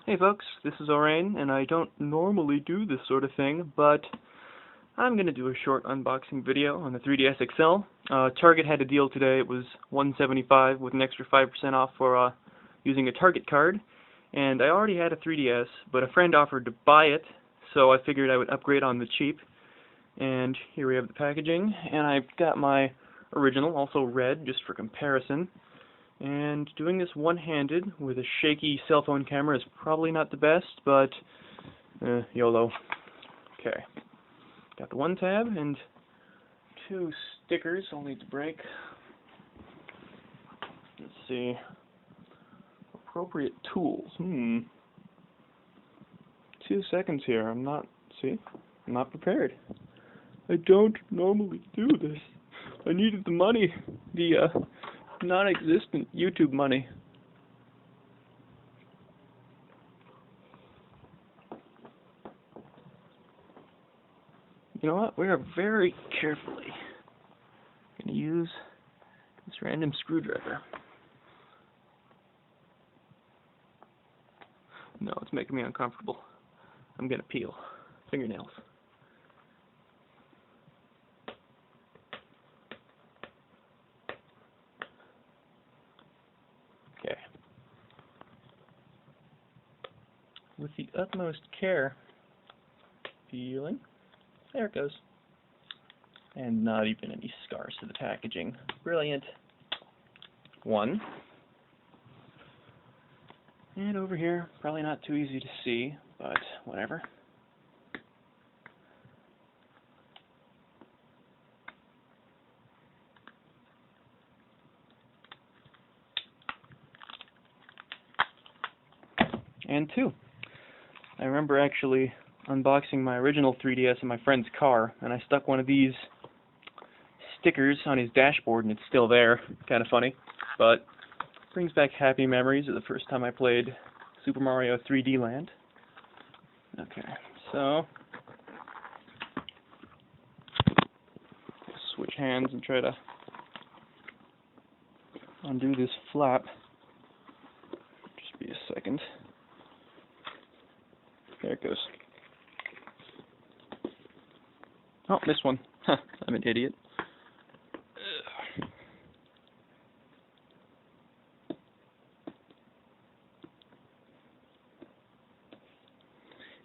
Hey folks, this is Orain, and I don't normally do this sort of thing, but I'm going to do a short unboxing video on the 3DS XL. Target had a deal today. It was $175 with an extra 5% off for using a Target card, and I already had a 3DS, but a friend offered to buy it, so I figured I would upgrade on the cheap. And here we have the packaging, and I've got my original, also red, just for comparison. And doing this one-handed with a shaky cell phone camera is probably not the best, but YOLO. Okay. Got the one tab and two stickers I'll need to break. Let's see. Appropriate tools. 2 seconds here. I'm not prepared. I don't normally do this. I needed the money. The non-existent YouTube money. You know what? We are very carefully going to use this random screwdriver. No, it's making me uncomfortable. I'm going to peel fingernails. Okay. With the utmost care, peeling. There it goes. And not even any scars to the packaging. Brilliant. One. And over here, probably not too easy to see, but whatever. And two. I remember actually unboxing my original 3DS in my friend's car, and I stuck one of these stickers on his dashboard, and it's still there. Kind of funny, but brings back happy memories of the first time I played Super Mario 3D Land. Okay, so switch hands and try to undo this flap. Just be a second. There it goes. Oh, missed one. Huh, I'm an idiot.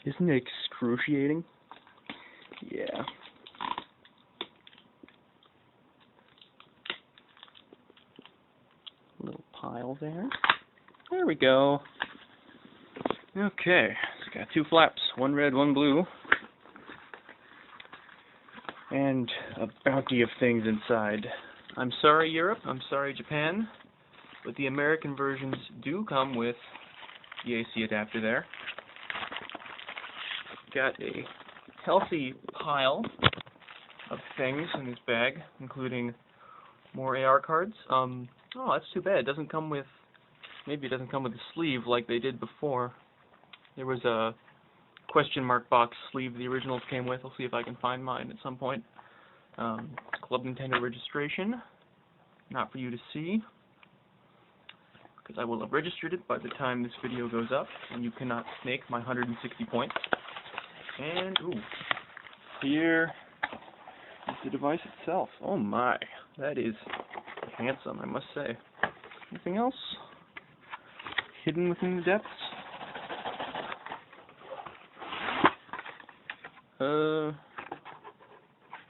Isn't it excruciating? Yeah. Little pile there. There we go. Okay, it's got two flaps, one red, one blue. And a bounty of things inside. I'm sorry, Europe. I'm sorry, Japan. But the American versions do come with the AC adapter there. Got a healthy pile of things in this bag, including more AR cards. Oh, that's too bad. It doesn't come with... Maybe it doesn't come with a sleeve like they did before. There was a question mark box sleeve the originals came with. I'll see if I can find mine at some point. Club Nintendo registration. Not for you to see, because I will have registered it by the time this video goes up, and you cannot snake my 160 points. And, ooh, here is the device itself. Oh my, that is handsome, I must say. Anything else hidden within the depths?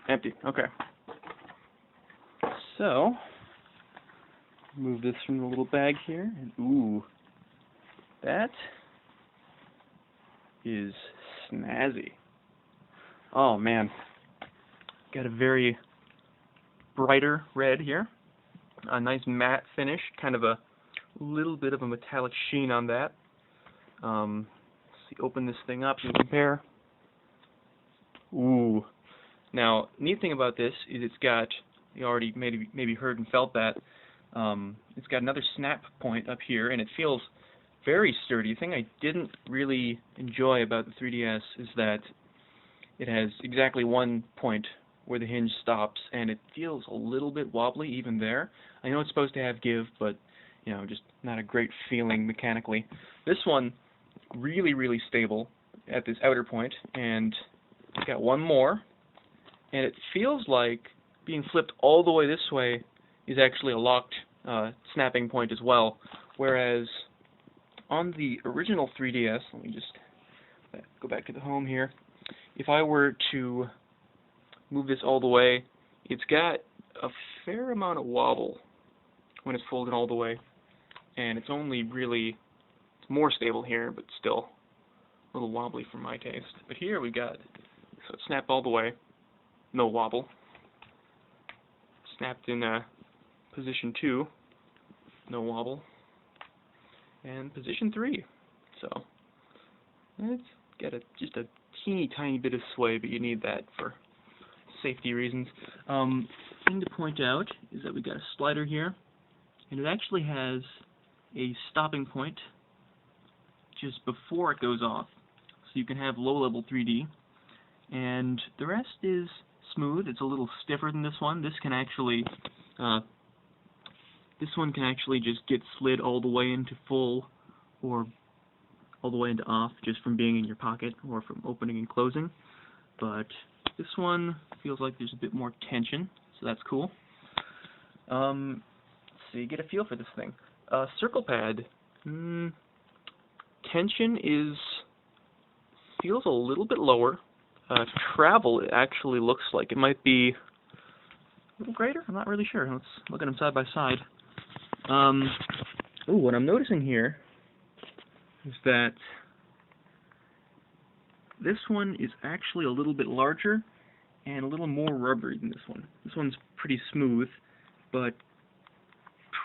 Empty. Okay. So, move this from the little bag here, and ooh, that is snazzy. Oh man, got a very brighter red here, a nice matte finish, kind of a little bit of a metallic sheen on that. Let's see, open this thing up and compare. Ooh. Now, neat thing about this is it's got, you already maybe heard and felt that, it's got another snap point up here, and it feels very sturdy. The thing I didn't really enjoy about the 3DS is that it has exactly one point where the hinge stops, and it feels a little bit wobbly even there. I know it's supposed to have give, but, you know, just not a great feeling mechanically. This one really, really stable at this outer point, and I've got one more, and it feels like being flipped all the way this way is actually a locked snapping point as well, whereas on the original 3DS, let me just go back to the home here, if I were to move this all the way, it's got a fair amount of wobble when it's folded all the way, and it's only really more stable here, but still a little wobbly for my taste. But here we got, so it snapped all the way, no wobble. Snapped in position 2, no wobble, and position 3. So it's got just a teeny tiny bit of sway, but you need that for safety reasons. Thing to point out is that we got a slider here, and it actually has a stopping point just before it goes off, so you can have low-level 3D, and the rest is smooth. It's a little stiffer than this one. This can actually, this one can actually just get slid all the way into full, or all the way into off, just from being in your pocket or from opening and closing. But this one feels like there's a bit more tension, so that's cool. So you get a feel for this thing. Circle pad, tension feels a little bit lower. Travel, it actually looks like it might be a little greater. I'm not really sure. Let's look at them side by side. What I'm noticing here is that this one is actually a little bit larger and a little more rubbery than this one. This one's pretty smooth, but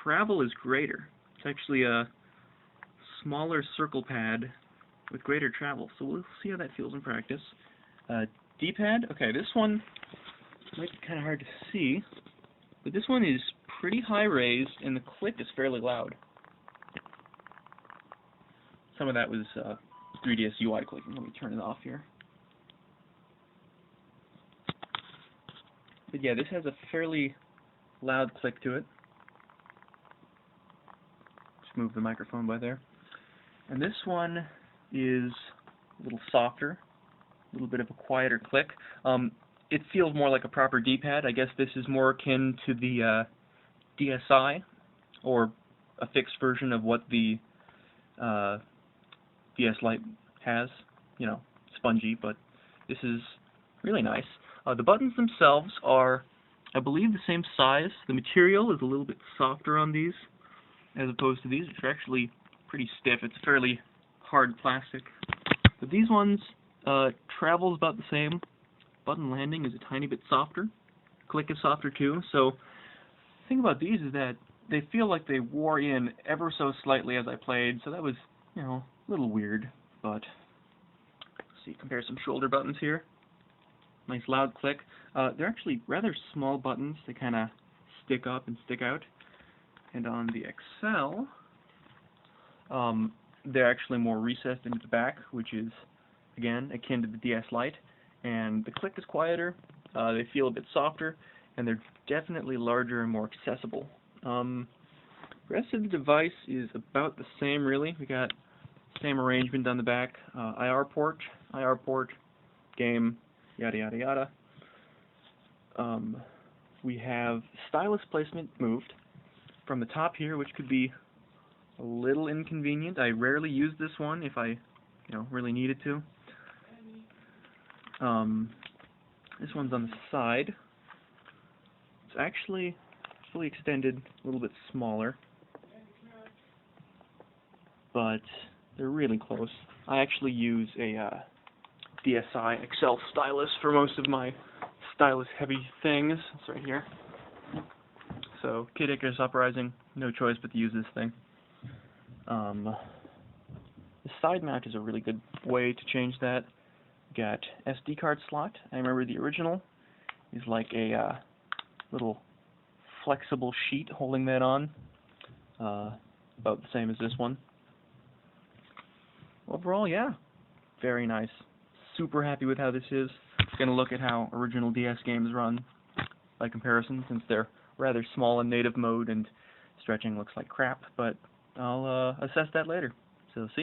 travel is greater. It's actually a smaller circle pad with greater travel, so we'll see how that feels in practice. D-pad, okay, this one might be kind of hard to see, but this one is pretty high raised, and the click is fairly loud. Some of that was 3DS UI clicking. Let me turn it off here. But yeah, this has a fairly loud click to it. Just move the microphone by there. And this one is a little softer, a little bit of a quieter click. It feels more like a proper D-pad. I guess this is more akin to the DSi, or a fixed version of what the DS Lite has. You know, spongy, but this is really nice. The buttons themselves are, I believe, the same size. The material is a little bit softer on these as opposed to these, which are actually pretty stiff. It's fairly hard plastic. But these ones, travel's about the same. Button landing is a tiny bit softer. Click is softer too. So the thing about these is that they feel like they wore in ever so slightly as I played. So that was, you know, a little weird. But let's see, compare some shoulder buttons here. Nice loud click. They're actually rather small buttons. They kind of stick up and stick out. And on the XL, they're actually more recessed into the back, which is, again, akin to the DS Lite. And the click is quieter, they feel a bit softer, and they're definitely larger and more accessible. The rest of the device is about the same, really. We got same arrangement on the back, IR port, game, yada yada yada. We have stylus placement moved from the top here, which could be a little inconvenient. I rarely use this one if I, really needed to. This one's on the side. It's actually fully extended, a little bit smaller, but they're really close. I actually use a DSi XL stylus for most of my stylus-heavy things. It's right here. So, Kid Icarus Uprising, no choice but to use this thing. The side mount is a really good way to change that. Got SD card slot. I remember the original is like a little flexible sheet holding that on. About the same as this one. Overall, yeah, very nice. Super happy with how this is. Going to look at how original DS games run by comparison, since they're rather small in native mode and stretching looks like crap, but I'll assess that later. So see ya.